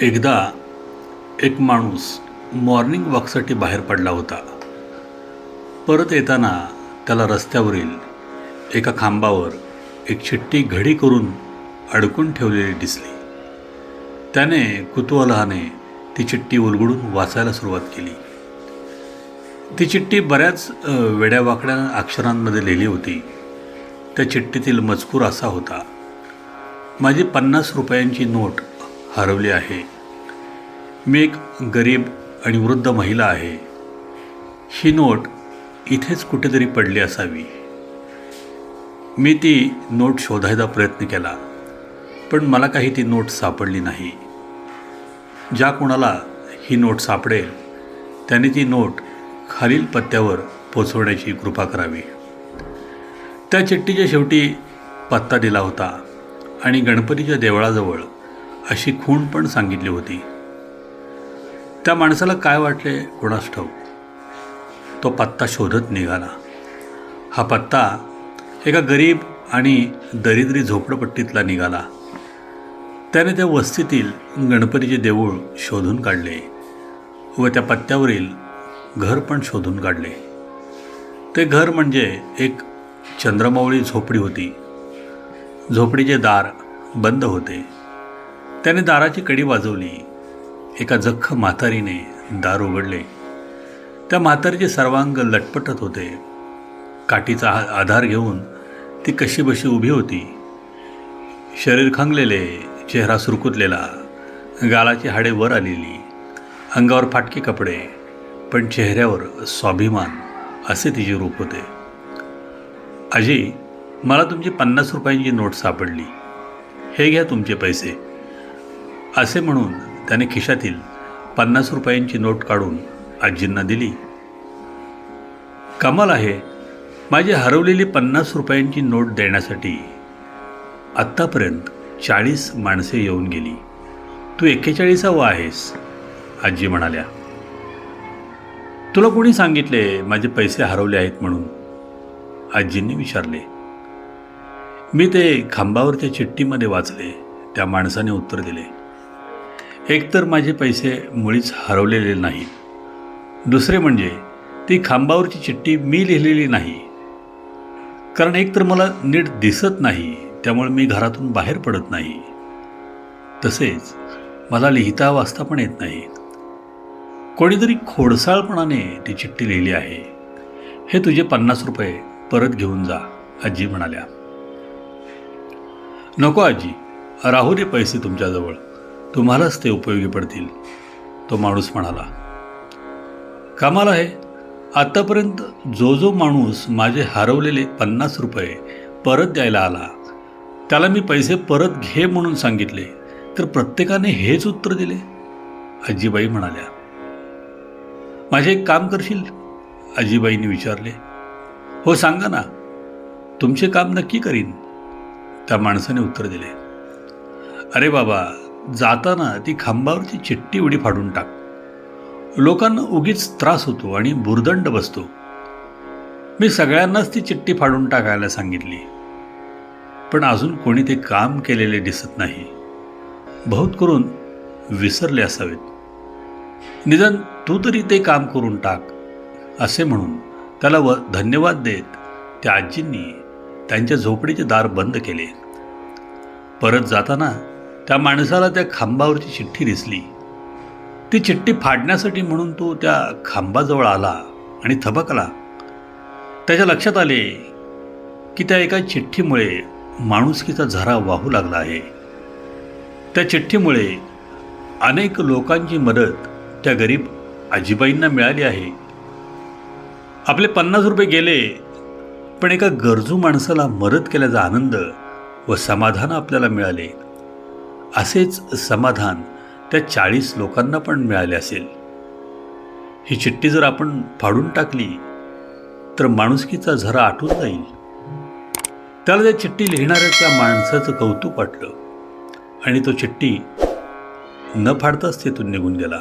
एकदा एक माणूस मॉर्निंग वॉकसाठी बाहेर पडला होता. परत येताना त्याला रस्त्यावरील एका खांबावर एक चिठ्ठी घडी करून अडकून ठेवलेली दिसली. त्याने कुतूहलाने ती चिठ्ठी उलगडून वाचायला सुरुवात केली. ती चिठ्ठी बऱ्याच वेड्यावाकड्या अक्षरांमध्ये लिहिली होती. त्या चिठ्ठीतील मजकूर असा होता: माझी 50 रुपयांची नोट हरवली आहे. मी एक गरीब आणि वृद्ध महिला आहे. ही नोट इथेच कुठेतरी पडली असावी. मी ती नोट शोधायचा प्रयत्न केला, पण मला काही ती नोट सापडली नाही. ज्या कोणाला ही नोट सापडेल त्याने ती नोट खालील पत्त्यावर पोचवण्याची कृपा करावी. त्या चिठ्ठीच्या शेवटी पत्ता दिला होता आणि गणपतीच्या देवळाजवळ अशी खूण पण सांगितली होती. त्या माणसाला काय वाटले कोणास ठाऊक. तो पत्ता शोधत निघाला. हा पत्ता एका गरीब आणि दरिद्री झोपडपट्टीतला निघाला. त्याने त्या वस्तीतील गणपतीचे देऊळ शोधून काढले व त्या पत्त्यावरील घर पण शोधून काढले. ते घर म्हणजे एक चंद्रमावळी झोपडी होती. झोपडीचे दार बंद होते. त्याने दाराची कडी वाजवली. एका जख्ख म्हातारीने दार उघडले. त्या म्हातारीचे सर्वांग लटपटत होते. काठीचा आधार घेऊन ती कशीबशी उभी होती. शरीर खंगलेले, चेहरा सुरकुतलेला, गालाची हाडे वर आलेली, अंगावर फाटके कपडे, पण चेहऱ्यावर स्वाभिमान असे तिचे रूप होते. आजी, मला तुमची 50 रुपयांची नोट सापडली. हे घ्या तुमचे पैसे. असे म्हणून त्याने खिशातील 50 रुपयांची नोट काढून आजींना दिली. कमाल आहे, माझी हरवलेली 50 रुपयांची नोट देण्यासाठी आत्तापर्यंत 40 माणसे येऊन गेली. तू 41वा आहेस, आजी म्हणाल्या. तुला कोणी सांगितले माझे पैसे हरवले आहेत म्हणून, आजींनी विचारले. मी ते खांबावरच्या चिठ्ठीमध्ये वाचले, त्या माणसाने उत्तर दिले. एकतर माझे पैसे मुळीच हरवलेले नाहीत. दुसरे म्हणजे ती खांबावरची चिठ्ठी मी लिहिलेली नाही. कारण एकतर मला नीट दिसत नाही, त्यामुळे मी घरातून बाहेर पडत नाही. तसेच मला लिहिता वाचता पण येत नाही. कोणीतरी खोडसाळपणाने ती चिठ्ठी लिहिली आहे. हे तुझे 50 रुपये परत घेऊन जा, आजी म्हणाल्या. नको आजी, राहू दे पैसे तुमच्याजवळ, तुम्हालाच ते उपयोगी पडतील, तो माणूस म्हणाला. कमाल आहे, आत्तापर्यंत जो माणूस माझे हरवलेले 50 रुपये परत द्यायला आला त्याला मी पैसे परत घे म्हणून सांगितले, तर प्रत्येकाने हेच उत्तर दिले, आजीबाई म्हणाल्या. माझे एक काम करशील, आजीबाईंनी विचारले. हो सांगा ना, तुमचे काम नक्की करीन, त्या माणसाने उत्तर दिले. अरे बाबा, जाताना ती खांबावरची चिठ्ठी उडी फाडून टाक. लोकांना उगीच त्रास होतो आणि भुर्दंड बसतो. मी सगळ्यांनाच ती चिठ्ठी फाडून टाकायला सांगितली, पण अजून कोणी ते काम केलेले दिसत नाही. बहुत करून विसरले असावेत. निदान तू तरी ते काम करून टाक, असे म्हणून त्याला धन्यवाद देत त्या आजींनी त्यांच्या झोपडीचे दार बंद केले. परत जाताना त्या माणसाला त्या खांबावरची चिठ्ठी दिसली. ती चिठ्ठी फाडण्यासाठी म्हणून तो त्या खांबाजवळ आला आणि थबकला. त्याच्या लक्षात आले की त्या एका चिठ्ठीमुळे माणुसकीचा झरा वाहू लागला आहे. त्या चिठ्ठीमुळे अनेक लोकांची मदत त्या गरीब आजीबाईंना मिळाली आहे. आपले 50 रुपये गेले, पण एका गरजू माणसाला मदत केल्याचा आनंद व समाधान आपल्याला मिळाले. असेच समाधान त्या 40 लोकांना पण मिळाले असेल. ही चिठ्ठी जर आपण फाडून टाकली तर माणुसकीचा झरा आटून जाईल. त्याला त्या चिठ्ठी लिहिणाऱ्या त्या माणसाचं कौतुक वाटलं आणि तो चिठ्ठी न फाडताच तिथून निघून गेला.